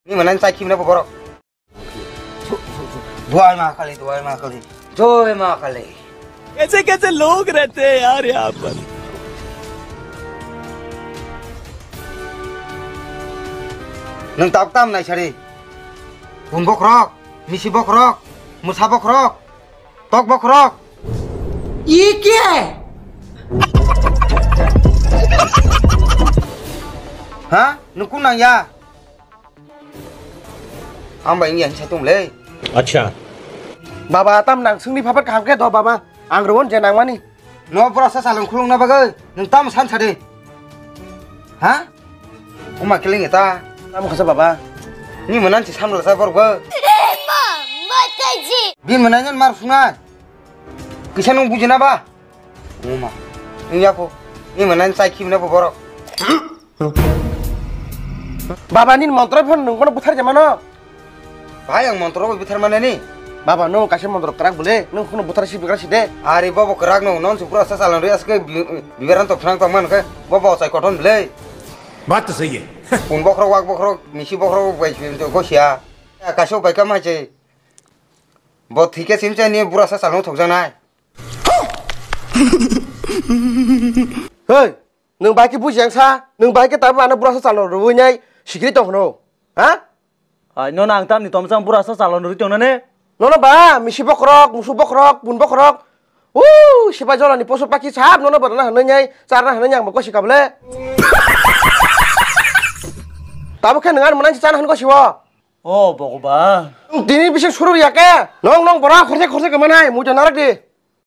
Ni mana saya kim na borok. Dua माह खाली. Joy माह खाली. कैसे लोग रहते हैं यार यहाँ पर. Neng tak tam naik cari. Bun bokrok, misi bokrok, musa bokrok, tok bokrok. ये क्या है? Hah? Nungku nang ya? Amba ini yang saya tunggu. अच्छा बाबा tam nang sungni papat kaham ke do baba. Angrawon jenang mani. No proses alam kulung na bagai. Neng tam san cari. Hah? Uma keling kita. Tam kasa baba. Ni mana sih sambil saya borgo. Bin mana nyen mar sungai. Kisah nung bujen apa? Uma. Ini apa? Ni mana saya kim na borok. Baba ni mantra pun nung kono putar jamano. Bahaya yang motor bitar mana ni? Baba no kasih mantra kerak boleh. Nung kono putar si bicara si de. Hari bawa kerak no non supra asal alam rias ke biaran top senang taman ke bawa saya koton boleh. बात तो सही है. Pun bokrok wak bokrok misi bokrok baik itu gosia. Kasih baik kamu aja. Buat tiket simca ni pura asal alam thok janai. Hei, nung baik ibu yang sa, nung baik tapi anak berasa salah rubuhnya. Sikit tong no. Hah? नो नांग ताम नि तोम sang pura sa salon ru tiong ne. Nono ba, misi bokrok, musuh bokrok, bun bokrok. Siapa jalan ni poso paki sahab nono berna hananya, cara hananya mau sikap le. Tapi kan dengan mana cara han ko siwa. Oh, bogo ba. Dini bisa suruh ya ke? Nong borak khorse ke mana? Mu janarak di.